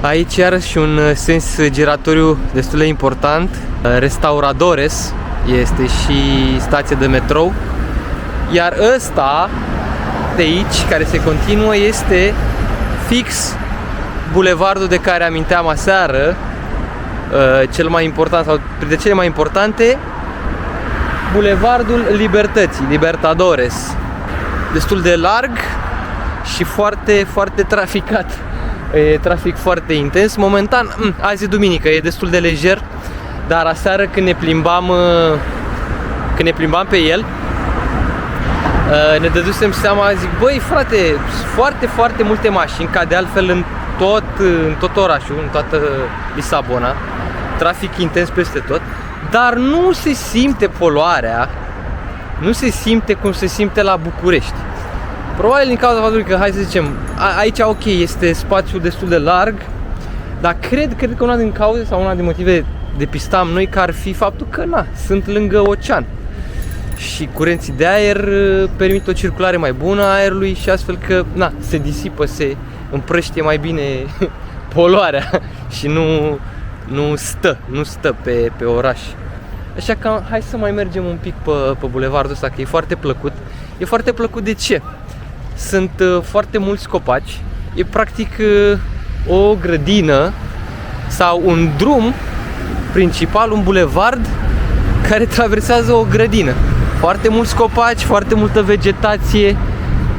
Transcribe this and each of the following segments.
Aici iarăși un sens giratoriu destul de important. Restauradores este și stație de metrou. Iar ăsta de aici, care se continuă, este fix bulevardul de care aminteam aseară, cel mai important sau printre cele mai importante, Bulevardul Libertății, Libertadores. Destul de larg și foarte, foarte traficat. E trafic foarte intens. Momentan, azi e duminică, e destul de lejer, dar aseară când ne plimbam pe el, ne dădusem seama, zic, băi frate, foarte, foarte multe mașini, ca de altfel în tot orașul, în toată Lisabona, trafic intens peste tot, dar nu se simte poluarea, nu se simte cum se simte la București. Probabil din cauza faptului că, hai să zicem, aici ok, este spațiul destul de larg, dar cred că una din cauze sau una din motive depistam noi că ar fi faptul că, sunt lângă ocean și curenții de aer permit o circulare mai bună a aerului și astfel că, se disipă, se împrăștie mai bine poluarea și nu stă pe oraș. Așa că hai să mai mergem un pic pe bulevardul ăsta, că e foarte plăcut. E foarte plăcut de ce? Sunt foarte mulți copaci. E practic o grădină sau un drum principal, un bulevard care traversează o grădină. Foarte mulți copaci, foarte multă vegetație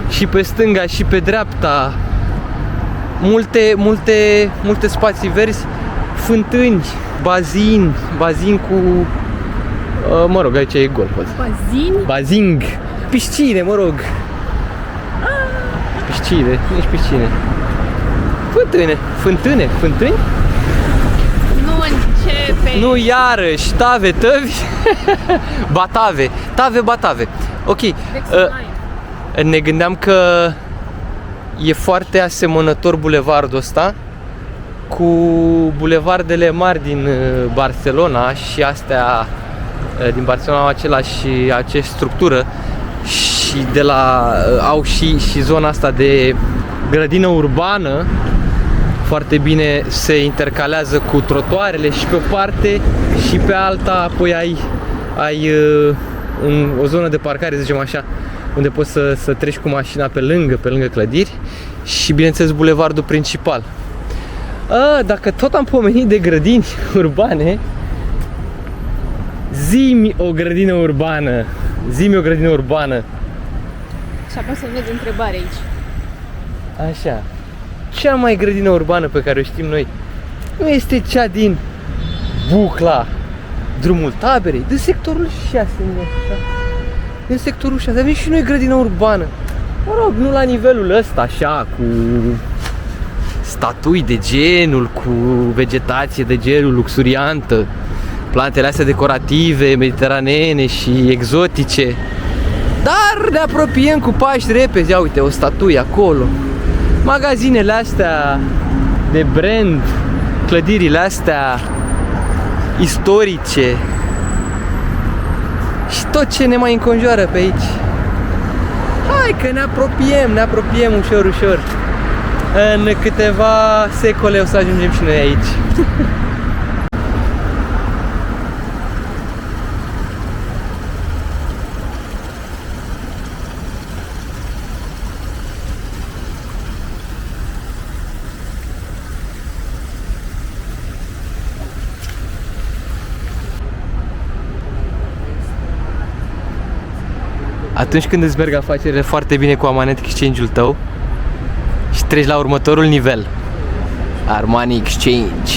și pe stânga și pe dreapta. Multe spații verzi, fântâni, bazin cu... mă rog, aici e gol. Bazin? Piscine, mă rog. Piscine, nici piscine. Fântâni? Nu începe. Nu, iarăși, tăvi. Batave. Ok. Ne gândeam că e foarte asemănător bulevardul ăsta cu bulevardele mari din Barcelona și astea din Barcelona au aceeași structură și de la au și zona asta de grădină urbană foarte bine se intercalează cu trotuarele și pe o parte și pe alta, apoi ai o zonă de parcare, zicem așa, unde poți să treci cu mașina pe lângă clădiri și bineînțeles bulevardul principal. Dacă tot am pomenit de grădini urbane, zi-mi o grădină urbană. Și apoi să vezi întrebare aici. Așa. Cea mai grădină urbană pe care o știm noi nu este cea din Bucla, drumul Taberei, din sectorul 6, din sectorul 6. Avem și noi grădină urbană. Mă rog, nu la nivelul ăsta, așa, cu statui de genul, cu vegetație de genul luxuriantă, plantele astea decorative, mediteraneene și exotice. Dar ne apropiem cu pași repezi. Ia uite, o statuie acolo. Magazinele astea de brand, clădirile astea istorice și tot ce ne mai înconjoară pe aici. Hai că ne apropiem ușor. În câteva secole o să ajungem și noi aici. Atunci când îți merg afacerile foarte bine cu Magnetic Exchange-ul tău și treci la următorul nivel, Armani Exchange.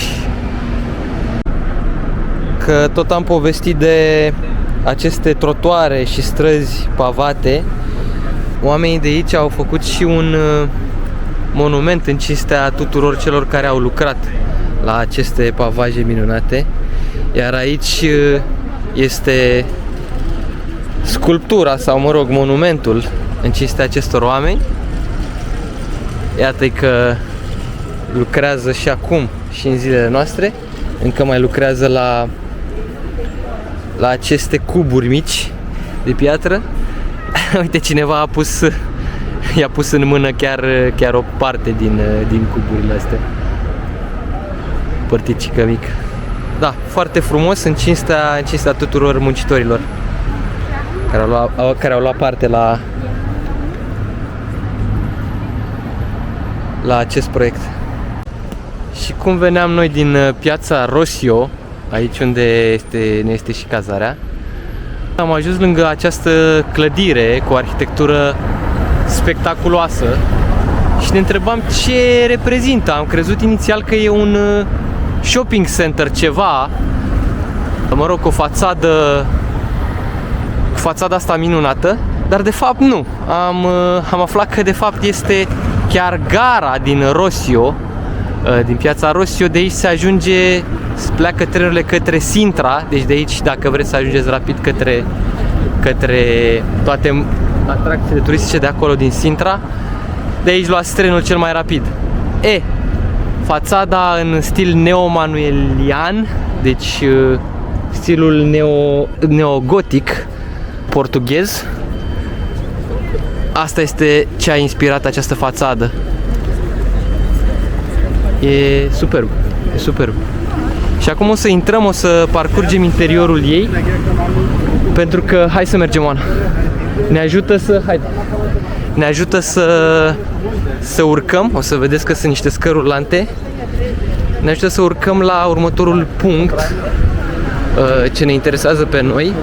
Că tot am povestit de aceste trotuare și străzi pavate, oamenii de aici au făcut și un monument în cinstea tuturor celor care au lucrat la aceste pavaje minunate. Iar aici este sculptura sau, mă rog, monumentul în cinstea acestor oameni. Iată că lucrează și acum și în zilele noastre. Încă mai lucrează la aceste cuburi mici de piatră. Uite, cineva i-a pus în mână chiar o parte din cuburile astea. Părticică mică. Da, foarte frumos în cinstea tuturor muncitorilor care au luat parte la acest proiect. Și cum veneam noi din piața Rossio, aici unde ne este și cazarea, am ajuns lângă această clădire cu o arhitectură spectaculoasă și ne întrebam ce reprezintă. Am crezut inițial că e un shopping center ceva, mă rog, cu fațada asta minunată, dar de fapt nu. Am aflat că de fapt este chiar gara din Rossio, din piața Rossio. De aici se ajunge, pleacă trenurile către Sintra, deci de aici, dacă vreți să ajungeți rapid către toate atracțiile turistice de acolo din Sintra, de aici luați trenul cel mai rapid. Fațada în stil neomanuelian, deci stilul neogotic portughez. Asta este ce a inspirat această fațadă. E superb, e superb. Și acum o să intrăm, o să parcurgem interiorul ei, pentru că, hai să mergem, Oana. Ne ajută să urcăm, o să vedeți că sunt niște scări urlante. Ne ajută să urcăm la următorul punct ce ne interesează pe noi.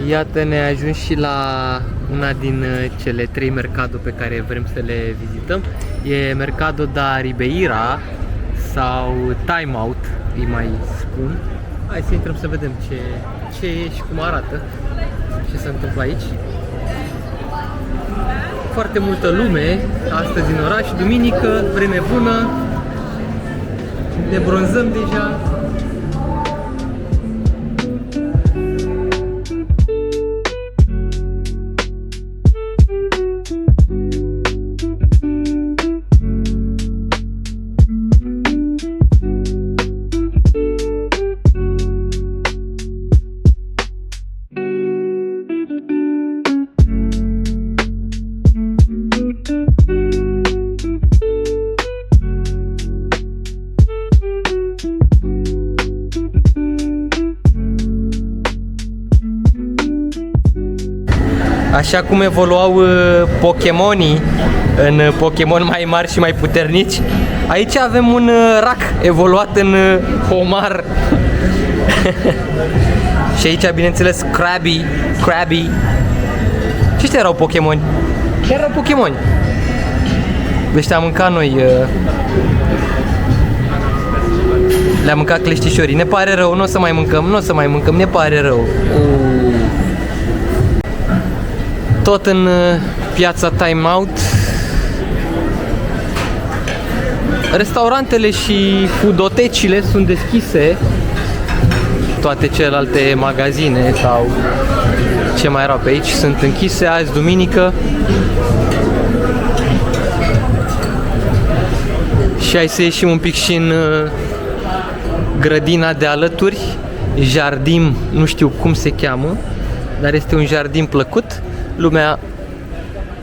Iată, ne ajuns și la una din cele 3 mercado pe care vrem să le vizităm. E Mercado da Ribeira sau Time Out, îi mai spun. Hai să intrăm să vedem ce e și cum arată, ce se întâmplă aici. Foarte multă lume astăzi în oraș, duminică, vreme bună, ne bronzăm deja. Așa cum evoluau Pokémonii în Pokémon mai mari și mai puternici, aici avem un rac evoluat în homar. Și aici, bineînțeles, Krabby. Ce ăștia erau Pokémoni? Chiar erau Pokémoni. Deci am mâncat noi. Le-am mâncat cleștișorii. Ne pare rău, nu o să mai mâncăm, ne pare rău. Tot în piața Time Out. Restaurantele și foodotecile sunt deschise. Toate celelalte magazine sau ce mai erau pe aici sunt închise azi, duminică. Și hai să ieșim un pic și în grădina de alături. Jardim, nu știu cum se cheamă, dar este un jardin plăcut. Lumea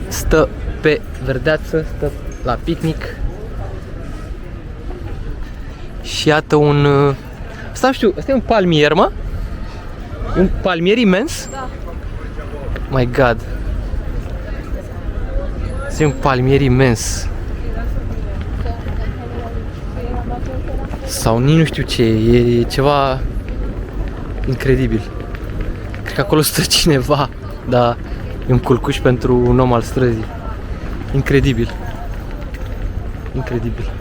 stă pe verdeață, stă la picnic. Și iată un... Asta nu știu, asta e un palmier, mă? Un palmier imens? Da. My God. Asta e un palmier imens. Sau nici nu știu ce e, e ceva incredibil. Cred că acolo stă cineva, dar e un culcuș pentru un om al străzii. Incredibil. Incredibil.